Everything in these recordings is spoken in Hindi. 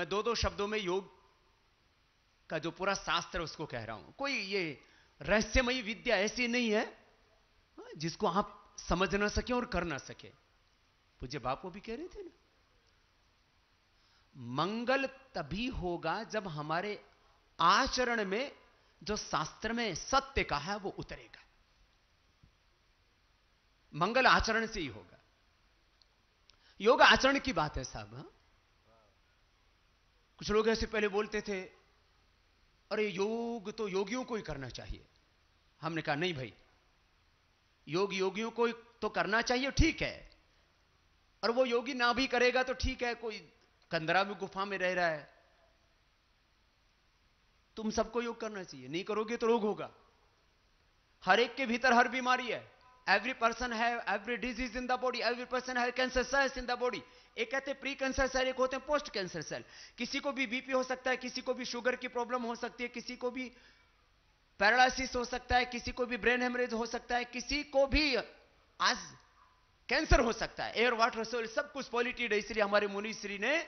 मैं दो दो शब्दों में योग का जो पूरा शास्त्र है उसको कह रहा हूं। कोई ये रहस्यमयी विद्या ऐसी नहीं है जिसको आप समझ ना सके और कर ना सके। पूज्य बापू भी कह रहे थे ना, मंगल तभी होगा जब हमारे आचरण में जो शास्त्र में सत्य का है वो उतरेगा। मंगल आचरण से ही होगा। योग आचरण की बात है साहब। कुछ लोग ऐसे पहले बोलते थे अरे योग तो योगियों को ही करना चाहिए। हमने कहा नहीं भाई, योग योगियों को तो करना चाहिए, ठीक है, और वो योगी ना भी करेगा तो ठीक है, कोई कंदरा में गुफा में रह रहा है, तुम सबको योग करना चाहिए। नहीं करोगे तो रोग होगा। हर एक के भीतर हर बीमारी है। Every person have every disease in the body, every person have cancer cells in the body. एक कहते हैं प्री कैंसर सेल, एक होते हैं पोस्ट कैंसर सेल। किसी को भी बीपी हो सकता है, किसी को भी शुगर की प्रॉब्लम हो सकती है, किसी को भी पैरालिसिस हो सकता है, किसी को भी ब्रेन हेमरेज हो सकता है, किसी को भी आज कैंसर हो सकता है। एयर वाटर सोइल सब कुछ पॉल्यूटेड है। इसलिए हमारे मुनिश्री ने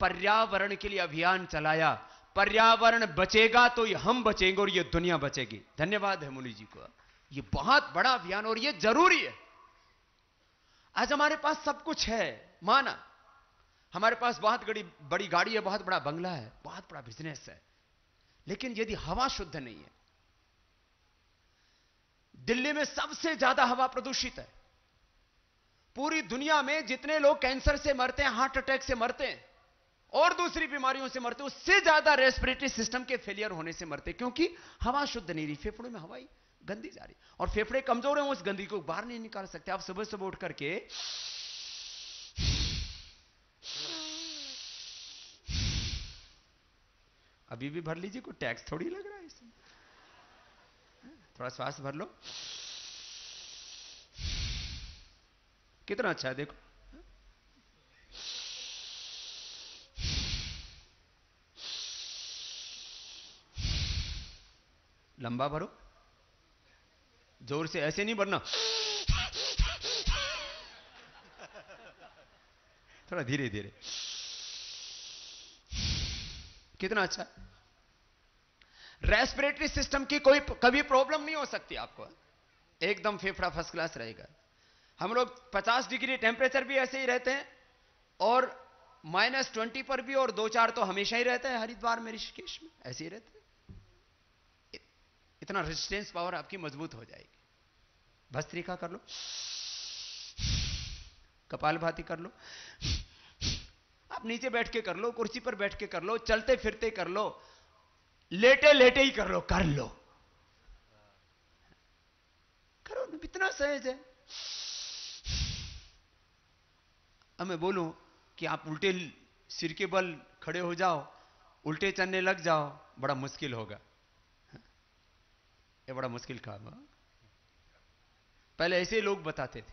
पर्यावरण के लिए अभियान चलाया। पर्यावरण बचेगा तो ये हम बचेंगे और ये दुनिया बचेगी। धन्यवाद है मुनि जी को। ये बहुत बड़ा अभियान और ये जरूरी है। आज हमारे पास सब कुछ है, माना हमारे पास बहुत बड़ी गाड़ी है, बहुत बड़ा बंगला है, बहुत बड़ा बिजनेस है, लेकिन यदि हवा शुद्ध नहीं है, दिल्ली में सबसे ज्यादा हवा प्रदूषित है। पूरी दुनिया में जितने लोग कैंसर से मरते हैं, हार्ट अटैक से मरते हैं और दूसरी बीमारियों से मरते हैं, उससे ज्यादा रेस्पिरेटरी सिस्टम के फेलियर होने से मरते हैं, क्योंकि हवा शुद्ध नहीं रही। फेफड़ों में हवा ही गंदी जा रही, और फेफड़े कमजोर हैं, उस गंदी को बाहर नहीं निकाल सकते। आप सुबह सुबह उठ करके अभी भी भर लीजिए, कोई टैक्स थोड़ी लग रहा है इसमें। थोड़ा श्वास भर लो, कितना अच्छा है देखो। लंबा भरो, जोर से ऐसे नहीं भरना, थोड़ा धीरे धीरे। कितना अच्छा। रेस्पिरेटरी सिस्टम की कोई कभी प्रॉब्लम नहीं हो सकती आपको, एकदम फेफड़ा फर्स्ट क्लास रहेगा। हम लोग 50 डिग्री टेम्परेचर भी ऐसे ही रहते हैं और -20 पर भी, और 2-4 तो हमेशा ही रहता है। हरिद्वार में, ऋषिकेश में ऐसे ही रहते हैं। इतना रेजिस्टेंस पावर आपकी मजबूत हो जाएगी। भस्त्रिका कर लो, कपालभाति कर लो, आप नीचे बैठ के कर लो, कुर्सी पर बैठ के कर लो, चलते फिरते कर लो, लेटे लेटे ही कर लो, करो ना, इतना सहज है। अब मैं बोलूं कि आप उल्टे सिर के बल खड़े हो जाओ, उल्टे चलने लग जाओ, बड़ा मुश्किल होगा। ये बड़ा मुश्किल काम है। पहले ऐसे लोग बताते थे,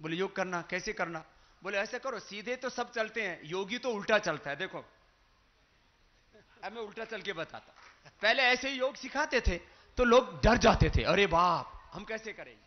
बोले योग करना, कैसे करना? बोले ऐसे करो, सीधे तो सब चलते हैं, योगी तो उल्टा चलता है। देखो अब मैं उल्टा चल के बताता। पहले ऐसे ही योग सिखाते थे तो लोग डर जाते थे, अरे बाप हम कैसे करेंगे।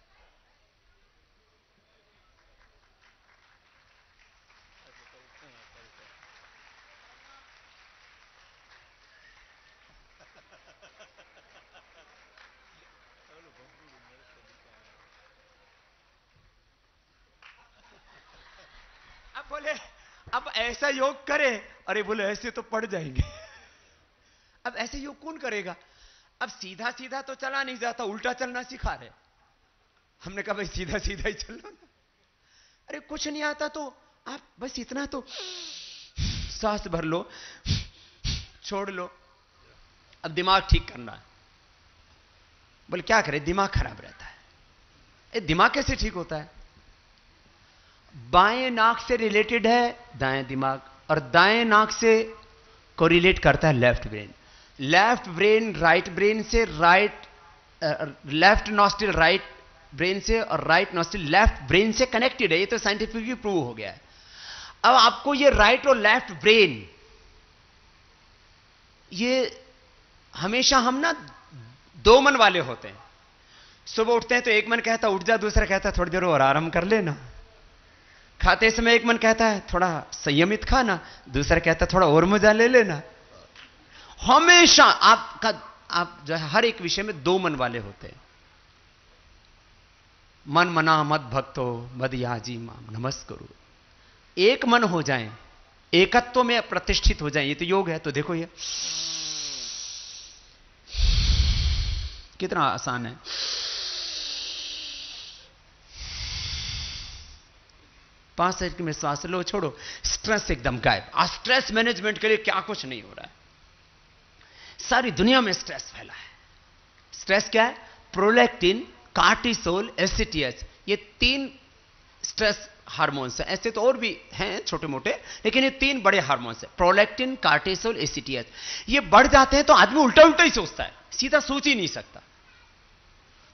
अब बोले अब ऐसा योग करे, अरे बोले ऐसे तो पड़ जाएंगे। अब ऐसे योग कौन करेगा? अब सीधा सीधा तो चला नहीं जाता, उल्टा चलना सिखा रहे। हमने कहा भाई सीधा सीधा ही चल लो ना। अरे कुछ नहीं आता तो आप बस इतना तो सांस भर लो, छोड़ लो। अब दिमाग ठीक करना है। बोले क्या करें, दिमाग खराब रहता है। दिमाग कैसे ठीक होता है? बाएं नाक से रिलेटेड है दाएं दिमाग, और दाएं नाक से कोरिलेट करता है left brain. Left brain right brain से, लेफ्ट नॉस्ट्रिल राइट ब्रेन से, और राइट नॉस्ट्रिल लेफ्ट ब्रेन से कनेक्टेड है। ये तो साइंटिफिकली प्रूव हो गया है। अब आपको ये राइट और लेफ्ट ब्रेन, ये हमेशा हम ना दो मन वाले होते हैं। सुबह उठते हैं तो एक मन कहता उठ जा, दूसरा कहता थोड़ी देर और आराम कर लेना, खाते समय एक मन कहता है थोड़ा संयमित खाना, दूसरा कहता है थोड़ा और मजा ले लेना। हमेशा आप जो है हर एक विषय में दो मन वाले होते हैं। मन मना मद भक्तो मद याजी माम नमस्कुरु। एक मन हो जाएं, एकत्व में प्रतिष्ठित हो जाएं, ये तो योग है। तो देखो ये कितना आसान है। पांच सेकंड में श्वास लो, छोड़ो, स्ट्रेस एकदम गायब। आज स्ट्रेस मैनेजमेंट के लिए क्या कुछ नहीं हो रहा है, सारी दुनिया में स्ट्रेस फैला है। स्ट्रेस क्या है? प्रोलैक्टिन, कार्टिसोल, एसिटियस, ये तीन स्ट्रेस हार्मोन्स हैं। ऐसे तो और भी हैं छोटे मोटे, लेकिन ये तीन बड़े हार्मोन्स हैं, प्रोलैक्टिन, कार्टिसोल, एसिटियस। ये बढ़ जाते हैं तो आदमी उल्टा उल्टा ही सोचता है, सीधा सोच ही नहीं सकता।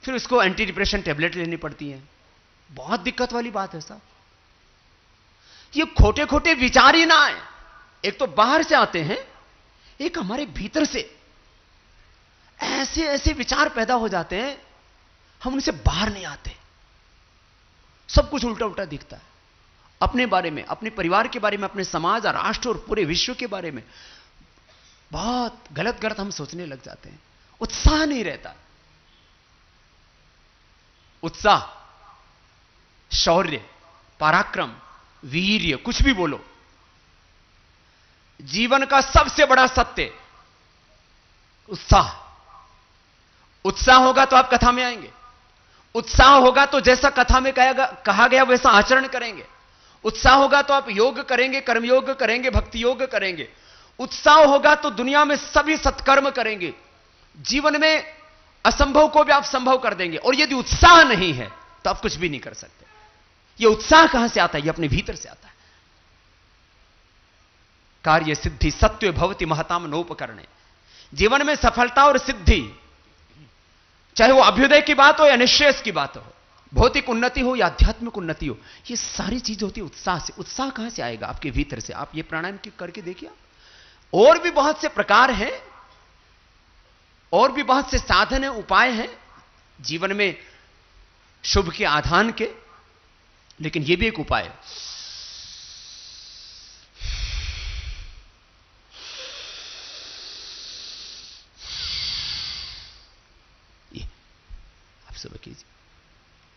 फिर उसको एंटी डिप्रेशन टेबलेट लेनी पड़ती है। बहुत दिक्कत वाली बात है साहब। ये खोटे खोटे विचार ही ना आए, एक तो बाहर से आते हैं, एक हमारे भीतर से ऐसे ऐसे विचार पैदा हो जाते हैं, हम उनसे बाहर नहीं आते। सब कुछ उल्टा उल्टा दिखता है, अपने बारे में, अपने परिवार के बारे में, अपने समाज और राष्ट्र और पूरे विश्व के बारे में बहुत गलत गलत हम सोचने लग जाते हैं। उत्साह नहीं रहता। उत्साह, शौर्य, पराक्रम, वीर्य, कुछ भी बोलो, जीवन का सबसे बड़ा सत्य उत्साह। उत्साह होगा तो आप कथा में आएंगे, उत्साह होगा तो जैसा कथा में कहा गया वैसा आचरण करेंगे, उत्साह होगा तो आप योग करेंगे, कर्मयोग करेंगे, भक्ति योग करेंगे, उत्साह होगा तो दुनिया में सभी सत्कर्म करेंगे, जीवन में असंभव को भी आप संभव कर देंगे। और यदि उत्साह नहीं है तो आप कुछ भी नहीं कर सकते। यह उत्साह कहां से आता है? यह अपने भीतर से आता है। कार्य सिद्धि सत्य भवति महताम नोपकरणे। जीवन में सफलता और सिद्धि, चाहे वो अभ्युदय की बात हो या निश्रेयस की बात हो, भौतिक उन्नति हो या आध्यात्मिक उन्नति हो, ये सारी चीज होती है उत्साह से। उत्साह कहां से आएगा? आपके भीतर से। आप ये प्राणायाम करके देखिए। और भी बहुत से प्रकार हैं, और भी बहुत से साधन हैं, उपाय हैं जीवन में शुभ के आधान के, लेकिन यह भी एक उपाय है। ये आप सब कीजिए।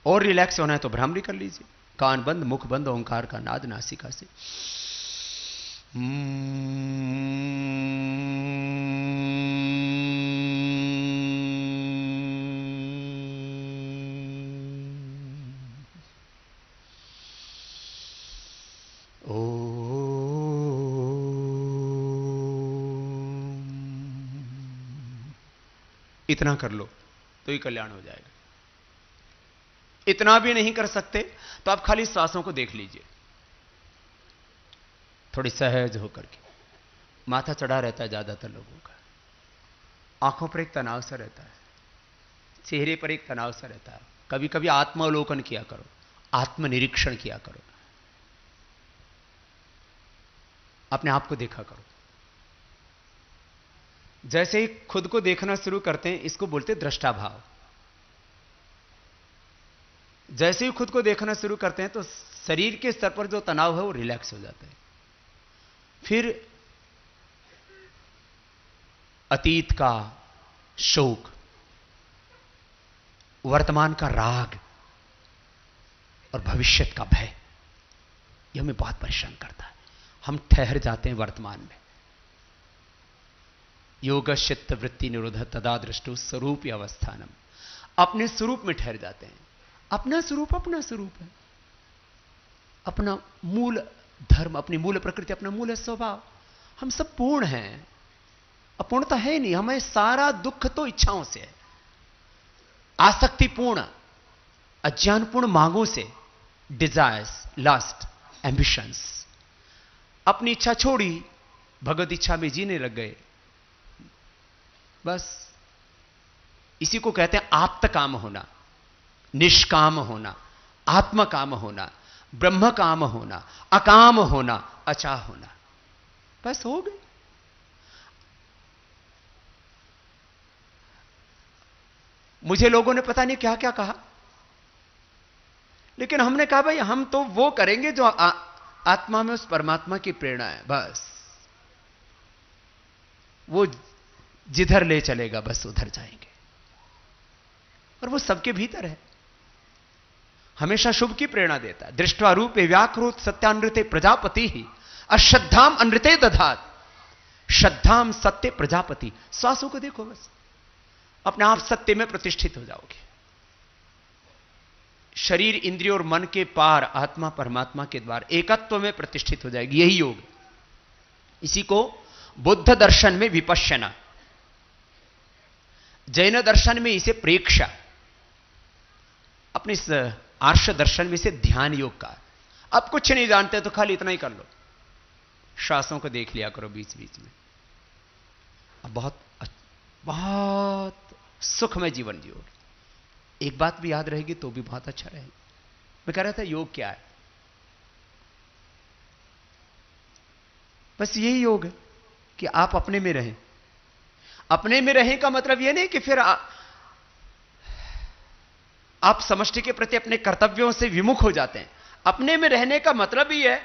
और रिलैक्स होना है तो भ्रामरी कर लीजिए, कान बंद, मुख बंद, ओंकार का नाद नासिका से। इतना कर लो तो ही कल्याण हो जाएगा। इतना भी नहीं कर सकते तो आप खाली श्वासों को देख लीजिए, थोड़ी सहज होकर के। माथा चढ़ा रहता है ज्यादातर लोगों का, आंखों पर एक तनाव सा रहता है, चेहरे पर एक तनाव सा रहता है। कभी कभी आत्मावलोकन किया करो, आत्मनिरीक्षण किया करो, अपने आप को देखा करो। जैसे ही खुद को देखना शुरू करते हैं, इसको बोलते हैं दृष्टा भाव। जैसे ही खुद को देखना शुरू करते हैं तो शरीर के स्तर पर जो तनाव है वो रिलैक्स हो जाता है। फिर अतीत का शोक, वर्तमान का राग और भविष्य का भय, यह हमें बहुत परेशान करता है। हम ठहर जाते हैं वर्तमान में। योग चित्त वृत्ति निरोध तदा दृष्टु स्वरूप अवस्थानम। अपने स्वरूप में ठहर जाते हैं। अपना स्वरूप अपना स्वरूप है, अपना मूल धर्म, अपनी मूल प्रकृति, अपना मूल स्वभाव। हम सब पूर्ण हैं, अपूर्णता है नहीं। हमें सारा दुख तो इच्छाओं से है, आसक्तिपूर्ण अज्ञानपूर्ण मांगों से, डिजायर्स, लस्ट, एम्बिशंस। अपनी इच्छा छोड़ी, भगवत इच्छा में जीने लग गए, बस। इसी को कहते हैं आप्त काम होना, निष्काम होना, आत्म काम होना, ब्रह्म काम होना, अकाम होना, अचाह होना। बस हो गए। मुझे लोगों ने पता नहीं क्या क्या कहा, लेकिन हमने कहा भाई हम तो वो करेंगे जो आत्मा में उस परमात्मा की प्रेरणा है, बस वो जिधर ले चलेगा बस उधर जाएंगे। और वो सबके भीतर है, हमेशा शुभ की प्रेरणा देता है। दृष्टवा रूपे व्याकृत सत्यानृते प्रजापति ही अश्रद्धाम अनृते दधात, श्रद्धाम सत्य प्रजापति। श्वासों को देखो, बस अपने आप सत्य में प्रतिष्ठित हो जाओगे। शरीर इंद्रिय और मन के पार आत्मा परमात्मा के द्वार एकत्व में प्रतिष्ठित हो जाएगी, यही योग। इसी को बुद्ध दर्शन में विपश्यना, जैन दर्शन में इसे प्रेक्षा, अपने इस आर्ष दर्शन में इसे ध्यान योग का। अब कुछ नहीं जानते तो खाली इतना ही कर लो, श्वासों को देख लिया करो बीच बीच में। अब बहुत बहुत सुखमय जीवन जियोगे। एक बात भी याद रहेगी तो भी बहुत अच्छा रहेगा। मैं कह रहा था योग क्या है, बस यही योग है कि आप अपने में रहें। अपने में रहें का मतलब यह नहीं कि फिर आप समष्टि के प्रति अपने कर्तव्यों से विमुख हो जाते हैं। अपने में रहने का मतलब ही है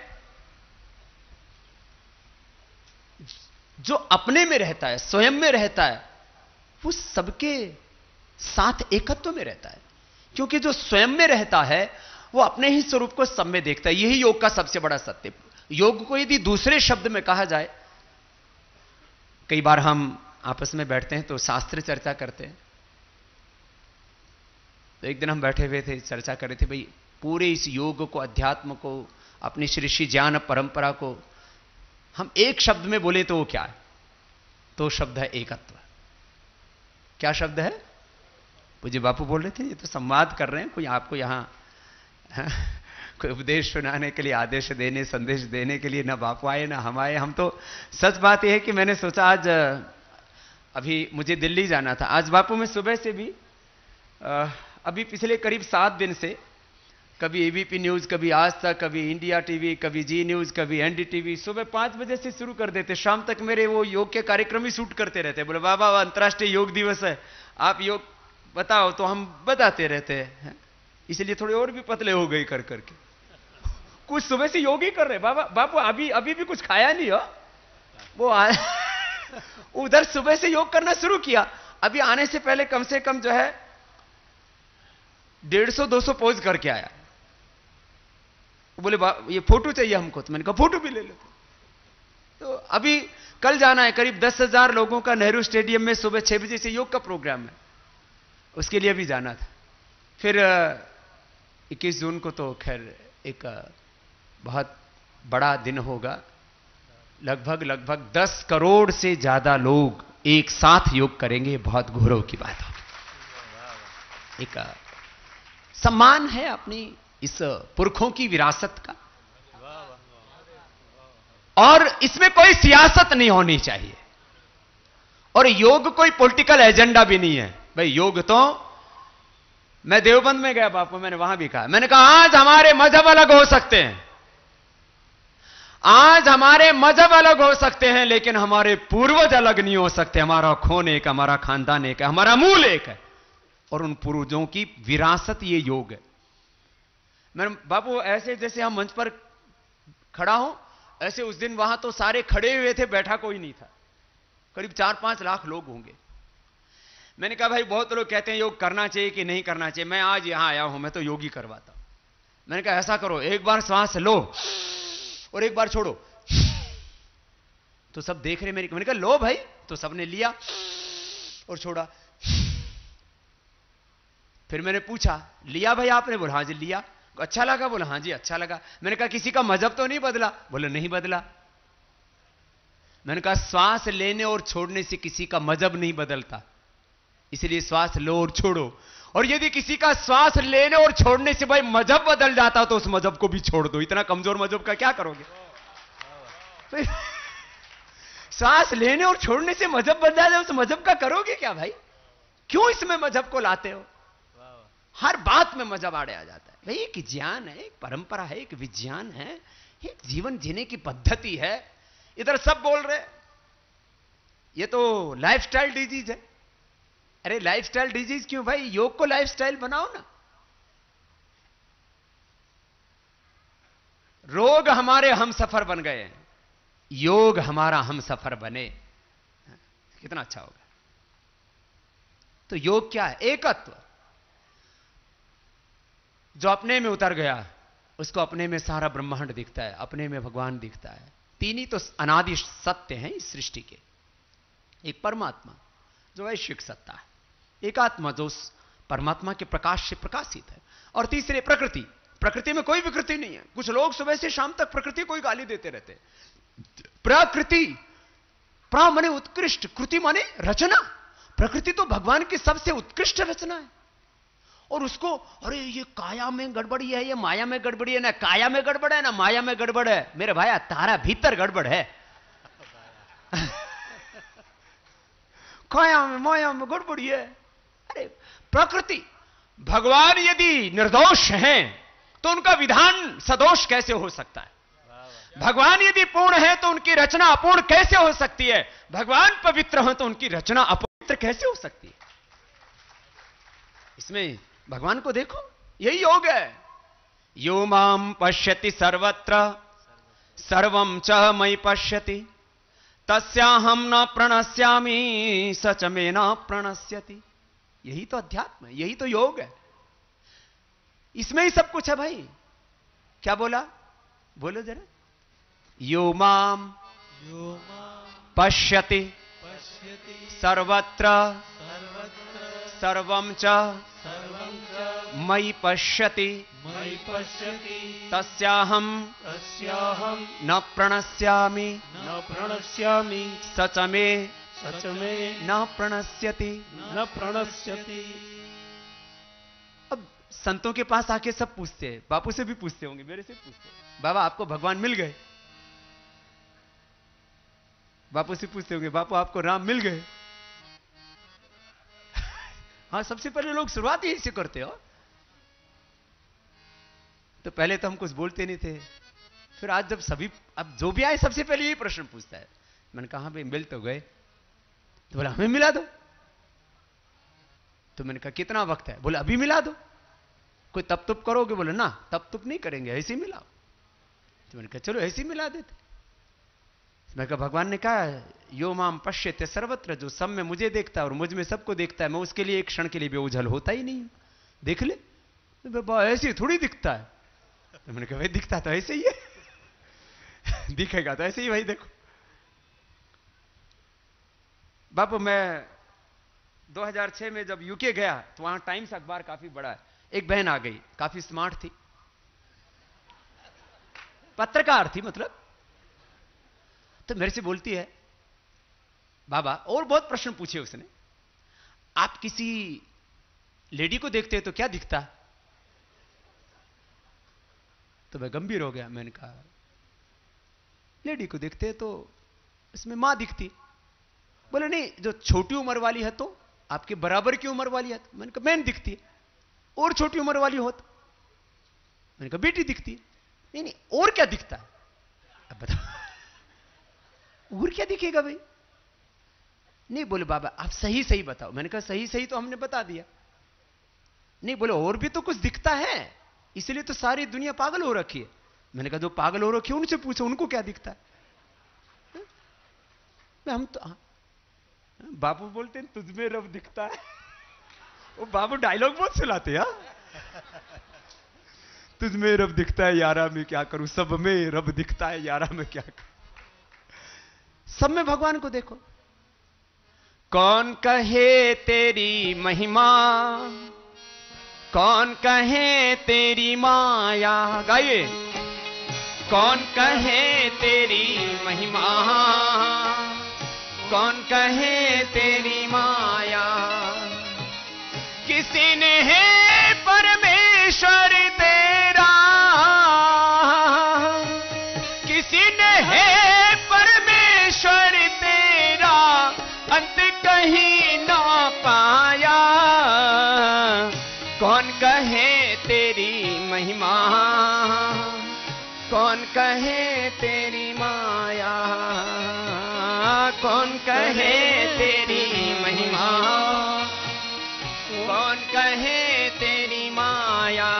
जो अपने में रहता है, स्वयं में रहता है, वो सबके साथ एकत्व में रहता है। क्योंकि जो स्वयं में रहता है वो अपने ही स्वरूप को सब में देखता है। यही योग का सबसे बड़ा सत्य। योग को यदि दूसरे शब्द में कहा जाए, कई बार हम आपस में बैठते हैं तो शास्त्र चर्चा करते हैं। तो एक दिन हम बैठे हुए थे, चर्चा कर रहे थे, भाई पूरे इस योग को, अध्यात्म को, अपनी ऋषि ज्ञान परंपरा को हम एक शब्द में बोले तो वो क्या है? तो शब्द है एकत्व। क्या शब्द है? पूज्य बापू बोल रहे थे, ये तो संवाद कर रहे हैं, कोई आपको यहां कोई उपदेश सुनाने के लिए, आदेश देने, संदेश देने के लिए ना बापू आए ना हम आए। हम तो सच बात यह है कि मैंने सोचा आज अभी मुझे दिल्ली जाना था। आज बापू में सुबह से भी अभी पिछले करीब 7 दिन से कभी एबीपी न्यूज, कभी आज तक, कभी इंडिया टीवी, कभी जी न्यूज, कभी एनडीटीवी, सुबह 5 बजे से शुरू कर देते, शाम तक मेरे वो योग के कार्यक्रम ही शूट करते रहते। बोले बाबा अंतर्राष्ट्रीय योग दिवस है, आप योग बताओ, तो हम बताते रहते हैं। इसलिए थोड़े और भी पतले हो गए कर करके। कुछ सुबह से योग ही कर रहे। बाबा बापू अभी भी कुछ खाया नहीं हो, वो उधर सुबह से योग करना शुरू किया। अभी आने से पहले कम से कम जो है 150-200 पोज करके आया। बोले ये फोटो चाहिए हमको, तो मैंने कहा फोटो भी ले लो। तो अभी कल जाना है, करीब 10,000 लोगों का नेहरू स्टेडियम में सुबह 6 बजे से योग का प्रोग्राम है, उसके लिए भी जाना था। फिर 21 जून को तो खैर एक बहुत बड़ा दिन होगा। लगभग 10 करोड़ से ज्यादा लोग एक साथ योग करेंगे। बहुत गौरव की बात है। एक सम्मान है अपनी इस पुरखों की विरासत का, और इसमें कोई सियासत नहीं होनी चाहिए। और योग कोई पॉलिटिकल एजेंडा भी नहीं है भाई। योग तो, मैं देवबंद में गया बापू, मैंने वहां भी कहा, मैंने कहा आज हमारे मजहब अलग हो सकते हैं, आज हमारे मजहब अलग हो सकते हैं, लेकिन हमारे पूर्वज अलग नहीं हो सकते। हमारा खून एक, हमारा खानदान एक है, हमारा मूल एक है, और उन पूर्वजों की विरासत ये योग है। मैंने बापू ऐसे जैसे हम मंच पर खड़ा हूं, ऐसे उस दिन वहां तो सारे खड़े हुए थे, बैठा कोई नहीं था। करीब 4-5 लाख लोग होंगे। मैंने कहा भाई बहुत लोग कहते हैं योग करना चाहिए कि नहीं करना चाहिए, मैं आज यहां आया हूं, मैं तो योगी करवाता हूं। मैंने कहा ऐसा करो, एक बार सांस लो और एक बार छोड़ो। तो सब देख रहे मेरी, मैंने कहा लो भाई, तो सबने लिया और छोड़ा। फिर मैंने पूछा लिया भाई आपने? बोला हाँ जी लिया। अच्छा लगा? बोला हाँ जी अच्छा लगा। मैंने कहा किसी का मजहब तो नहीं बदला? बोले नहीं बदला। मैंने कहा श्वास लेने और छोड़ने से किसी का मजहब नहीं बदलता, इसलिए श्वास लो और छोड़ो। और यदि किसी का श्वास लेने और छोड़ने से भाई मजहब बदल जाता तो उस मजहब को भी छोड़ दो। इतना कमजोर मजहब का क्या करोगे? श्वास लेने और छोड़ने से मजहब बदल जाए, उस मजहब का करोगे क्या भाई? क्यों इसमें मजहब को लाते हो? हर बात में मजहब आड़े आ जाता है। भाई एक ज्ञान है, एक परंपरा है, एक विज्ञान है, एक जीवन जीने की पद्धति है। इधर सब बोल रहे ये तो लाइफस्टाइल डिजीज है। अरे लाइफस्टाइल डिजीज क्यों भाई? योग को लाइफस्टाइल बनाओ ना। रोग हमारे हम सफर बन गए, योग हमारा हम सफर बने, कितना अच्छा होगा। तो योग क्या है? एकत्व। जो अपने में उतर गया उसको अपने में सारा ब्रह्मांड दिखता है, अपने में भगवान दिखता है। तीन ही तो अनादि सत्य हैं इस सृष्टि के। एक परमात्मा जो वैश्विक सत्ता है, एक आत्मा जो उस परमात्मा के प्रकाश से प्रकाशित है, और तीसरे प्रकृति। प्रकृति में कोई विकृति नहीं है। कुछ लोग सुबह से शाम तक प्रकृति को ही गाली देते रहते। प्रकृति, प्रा माने उत्कृष्ट, कृति माने रचना। प्रकृति तो भगवान की सबसे उत्कृष्ट रचना है। और उसको अरे ये काया में गड़बड़ी है, ये माया में गड़बड़ी है, ना काया में गड़बड़ है ना माया में गड़बड़ है। मेरे भाई तारा भीतर गड़बड़ है। काया में माया में गड़बड़ी है। अरे प्रकृति, भगवान यदि निर्दोष हैं तो उनका विधान सदोष कैसे हो सकता है? भगवान यदि पूर्ण है तो उनकी रचना अपूर्ण कैसे हो सकती है? भगवान पवित्र हो तो उनकी रचना अपवित्र कैसे हो सकती है? इसमें भगवान को देखो, यही योग है। यो माम पश्यति सर्वत्र सर्वं च मयि पश्यति तस्याहं न प्रणश्यामि स च मे न प्रणश्यति। यही तो अध्यात्म है, यही तो योग है। इसमें ही सब कुछ है भाई। क्या बोला? बोलो जरा। यो माम पश्यति सर्वत्र सर्वं च मयि पश्यति तस्याहं न प्रणश्यामि स च मे न प्रणश्यति। अब संतों के पास आके सब पूछते हैं, बापू से भी पूछते होंगे, मेरे से पूछते हैं, बाबा आपको भगवान मिल गए? बापू से पूछते होंगे, बापू आपको राम मिल गए? हाँ, सबसे पहले लोग शुरुआत ही से करते हो। तो पहले तो हम कुछ बोलते नहीं थे, फिर आज जब सभी, अब जो भी आए सबसे पहले यही प्रश्न पूछता है। मैंने कहा भाई मिल तो गए, तो बोला हमें मिला दो। तो मैंने कहा कितना वक्त है? बोले अभी मिला दो। कोई तप तुप करोगे? बोले ना तप तुप नहीं करेंगे, ऐसे ही मिलाओ। तो मैंने कहा चलो ऐसे ही मिला देते। मैं कहा भगवान ने कहा यो माम पश्यते सर्वत्र, जो सब में मुझे देखता है और मुझ में सबको देखता है, मैं उसके लिए एक क्षण के लिए भी ओझल होता ही नहीं। देख ले, तो ऐसे ही थोड़ी दिखता है। तो मैंने कहा भाई दिखता तो ऐसे ही है। दिखेगा तो ऐसे ही भाई। देखो बापू, मैं 2006 में जब यूके गया तो वहां टाइम्स अखबार काफी बड़ा है। एक बहन आ गई, काफी स्मार्ट थी, पत्रकार थी मतलब। तो मेरे से बोलती है बाबा, और बहुत प्रश्न पूछे उसने, आप किसी लेडी को देखते हैं तो क्या दिखता? तो मैं गंभीर हो गया। मैंने कहा लेडी को देखते हैं तो इसमें मां दिखती। बोले नहीं, जो छोटी उम्र वाली है तो आपके बराबर की उम्र वाली है तो? मैंने कहा बहन दिखती है। और छोटी उम्र वाली हो तो? मैंने कहा बेटी दिखती है। नहीं नहीं, और क्या दिखता है? अब बताओ और क्या दिखेगा भाई? नहीं, बोले बाबा आप सही सही बताओ। मैंने कहा सही सही तो हमने बता दिया। नहीं, बोले और भी तो कुछ दिखता है, इसलिए तो सारी दुनिया पागल हो रखी है। मैंने कहा जो पागल हो रखी है उनसे पूछो, उनको क्या दिखता है? हम तो बाबू बोलते हैं तुझमें रब दिखता है। वो बाबू डायलॉग बहुत सुनाते हैं। तुझमें रब दिखता है यारा मैं क्या करूं, सब में रब दिखता है यारा मैं क्या करूं। सब में भगवान को देखो। कौन कहे तेरी महिमा, कौन कहे तेरी माया। गाइए। कौन कहे तेरी महिमा, कौन कहे तेरी माया। किसी ने है परमेश्वर तेरा, किसी ने है परमेश्वर तेरा, अंत कहीं ना पाया। कौन कहे तेरी महिमा, कौन कहे तेरी माया। कौन कहे तेरी महिमा, कौन कहे तेरी माया।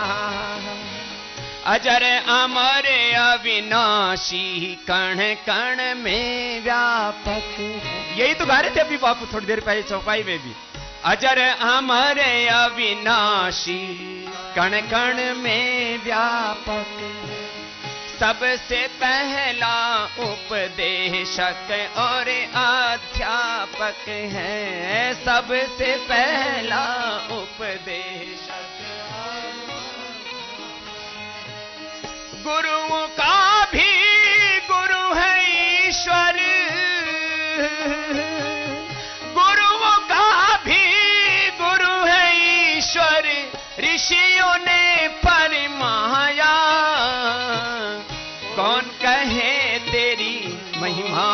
अजर अमर अविनाशी कण कण में व्यापक है। यही तो गा रहे थे अभी बापू थोड़ी देर पहले चौपाई में भी। अजर अमर अविनाशी कण कण में व्यापक है। सबसे पहला उपदेशक और अध्यापक है। सबसे पहला उपदेशक। गुरुओं का भी गुरु है ईश्वर। गुरुओं का भी गुरु है ईश्वर। ऋषियों ने परमाया। कौन कहे तेरी महिमा।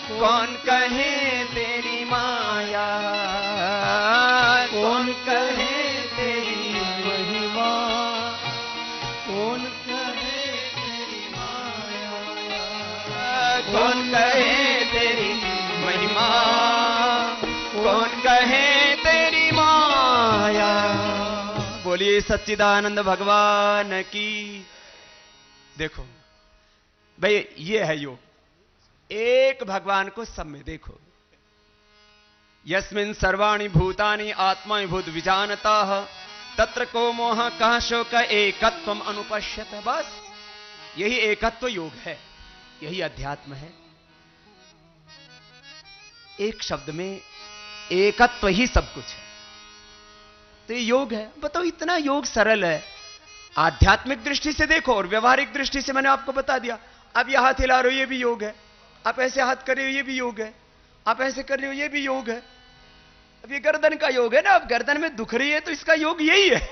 कौन कहे तेरी माया। कौन कहे तेरी महिमा। कौन कहे तेरी माया। कौन कहे तेरी महिमा। कौन कहे तेरी माया। बोलिए सच्चिदानंद भगवान की। देखो भाई ये है योग। एक भगवान को सब में देखो। यस्मिन् सर्वाणि भूतानि आत्मा भूत विजानतः तत्र को मोह कह शोक एकत्वम अनुपश्यत। बस यही एकत्व योग है। यही अध्यात्म है। एक शब्द में एकत्व ही सब कुछ है। तो ये योग है। बताओ इतना योग सरल है। आध्यात्मिक दृष्टि से देखो और व्यवहारिक दृष्टि से मैंने आपको बता दिया। अब यह हाथ हिला रहे हो ये भी योग है। आप ऐसे हाथ कर रहे हो ये भी योग है। आप ऐसे कर रहे हो ये भी योग है। अब ये गर्दन का योग है ना। अब गर्दन में दुख रही है तो इसका योग यही है।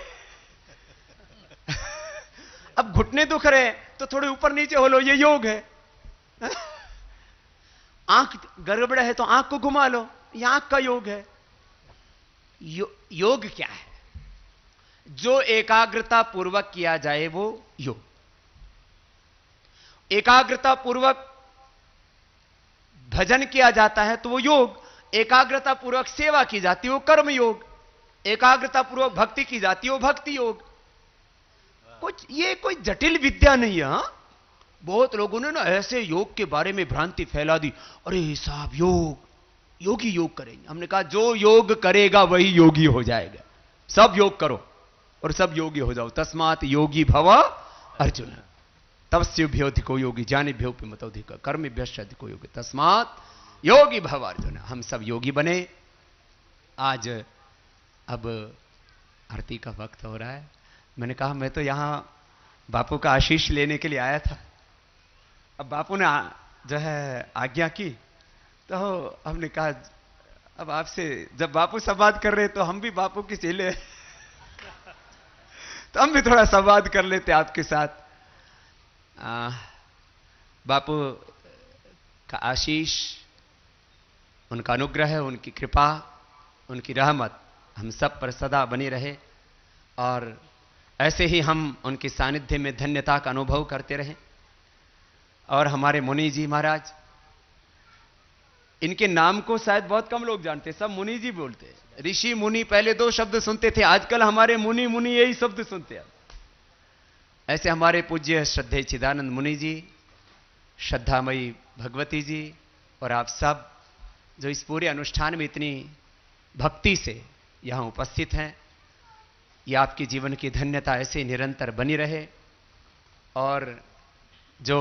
अब घुटने दुख रहे हैं तो थोड़े ऊपर नीचे हो लो, ये योग है। आंख गड़बड़ है तो आंख को घुमा लो, ये आंख का योग है। योग क्या है? जो एकाग्रता पूर्वक किया जाए वो योग। एकाग्रता पूर्वक भजन किया जाता है तो वो योग। एकाग्रता पूर्वक सेवा की जाती है वो कर्म योग। एकाग्रता पूर्वक भक्ति की जाती है वो भक्ति योग। ये कोई जटिल विद्या नहीं है। हाँ? बहुत लोगों ने ना ऐसे योग के बारे में भ्रांति फैला दी। अरे साहब योगी योग करेंगे। हमने कहा जो योग करेगा वही योगी हो जाएगा। सब योग करो और सब योगी हो जाओ। तस्मात् योगी भव अर्जुन। तपस्युभ्योऽधिको योगी ज्ञानिभ्योऽपि मतोऽधिकः कर्मिभ्यश्चाधिको योगी तस्मात् योगी भव अर्जुन। हम सब योगी बने। आज अब आरती का वक्त हो रहा है। मैंने कहा मैं तो यहां बापू का आशीष लेने के लिए आया था। अब बापू ने जो है आज्ञा की तो हमने कहा अब आपसे जब बापू संवाद कर रहे तो हम भी बापू की चेले तो हम भी थोड़ा संवाद कर लेते आपके साथ। बापू का आशीष, उनका अनुग्रह, उनकी कृपा, उनकी रहमत हम सब पर सदा बनी रहे और ऐसे ही हम उनके सानिध्य में धन्यता का अनुभव करते रहें। और हमारे मुनि जी महाराज, इनके नाम को शायद बहुत कम लोग जानते, सब मुनि जी बोलते। ऋषि मुनि पहले दो शब्द सुनते थे, आजकल हमारे मुनि मुनि यही शब्द सुनते हैं। ऐसे हमारे पूज्य श्रद्धेय चिदानंद मुनि जी, श्रद्धामयी भगवती जी और आप सब जो इस पूरे अनुष्ठान में इतनी भक्ति से यहां उपस्थित हैं, ये आपके जीवन की धन्यता ऐसे निरंतर बनी रहे। और जो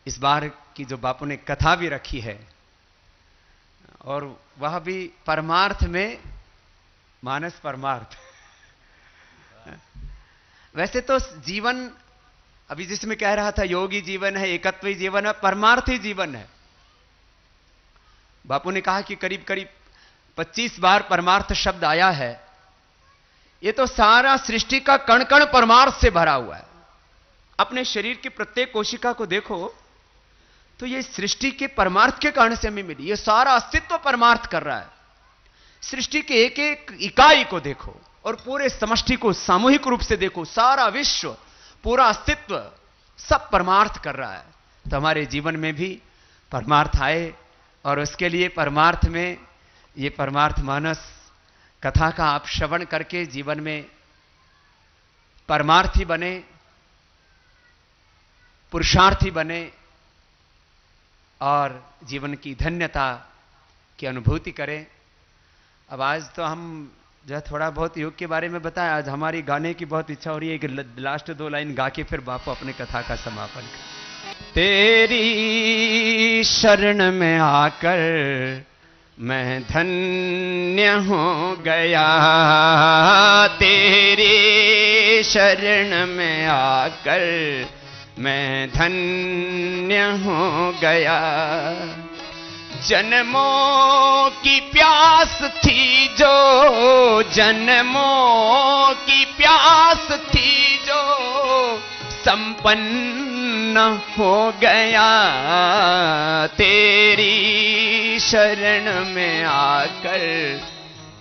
इस बार की जो बापू ने कथा भी रखी है और वह भी परमार्थ में मानस परमार्थ। वैसे तो जीवन अभी जिसमें कह रहा था योगी जीवन है, एकत्वी जीवन है, परमार्थी जीवन है। बापू ने कहा कि करीब करीब 25 बार परमार्थ शब्द आया है। ये तो सारा सृष्टि का कण कण परमार्थ से भरा हुआ है। अपने शरीर की प्रत्येक कोशिका को देखो तो ये सृष्टि के परमार्थ के कारण से हमें मिली। ये सारा अस्तित्व परमार्थ कर रहा है। सृष्टि के एक एक इकाई को देखो और पूरे समष्टि को सामूहिक रूप से देखो, सारा विश्व, पूरा अस्तित्व सब परमार्थ कर रहा है। तो हमारे जीवन में भी परमार्थ आए और उसके लिए परमार्थ में ये परमार्थ मानस कथा का आप श्रवण करके जीवन में परमार्थी बने पुरुषार्थी बने और जीवन की धन्यता की अनुभूति करें। अब आज तो हम जो थोड़ा बहुत योग के बारे में बताया, आज हमारी गाने की बहुत इच्छा हो रही है कि लास्ट 2 लाइन गा के फिर बापू अपने कथा का समापन करें। तेरी शरण में आकर मैं धन्य हो गया, तेरी शरण में आकर मैं धन्य हो गया। जन्मों की प्यास थी जो, जन्मों की प्यास थी जो संपन्न हो गया। तेरी शरण में आकर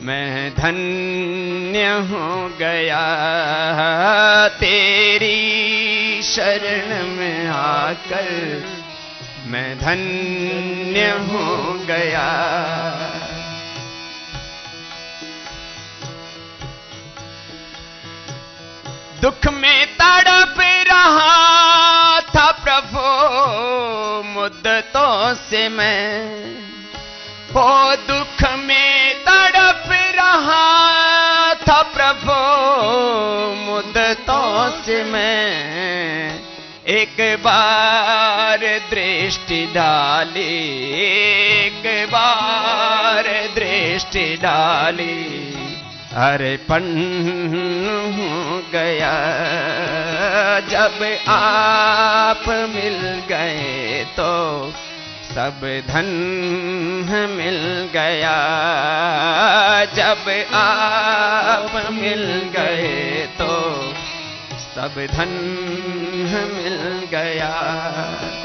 मैं धन्य हो गया, तेरी शरण में आकर मैं धन्य हो गया। दुख में तड़प रहा था प्रभु मुद्दतों से मैं, ओ दुख में तड़प रहा था प्रभु मुद्दतों से मैं। एक बार दृष्टि डाली, एक बार दृष्टि डाली, अर्पण हो गया। जब आप मिल गए तो सब धन मिल गया, जब आप मिल गए तो सब धन मिल गया।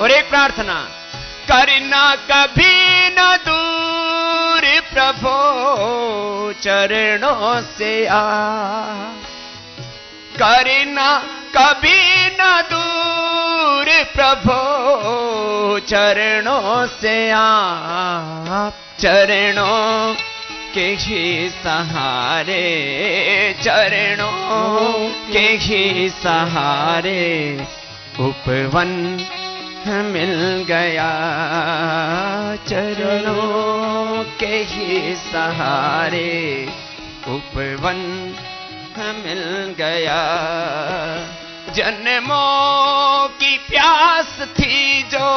और एक प्रार्थना, करना कभी न दूर प्रभु चरणों से आ, करना कभी न दूर प्रभु चरणों से आ। चरणों के ही सहारे, चरणों के ही सहारे उपवन मिल गया। चरणों के ही सहारे उपवन मिल गया। जन्मों की प्यास थी जो,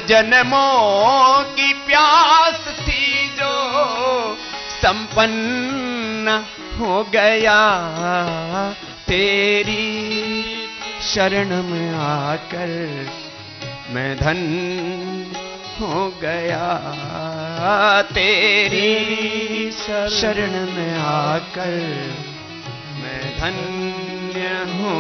जन्मों की प्यास थी जो संपन्न हो गया। तेरी शरण में आकर मैं धन्य हो गया, तेरी शरण में आकर मैं धन्य हो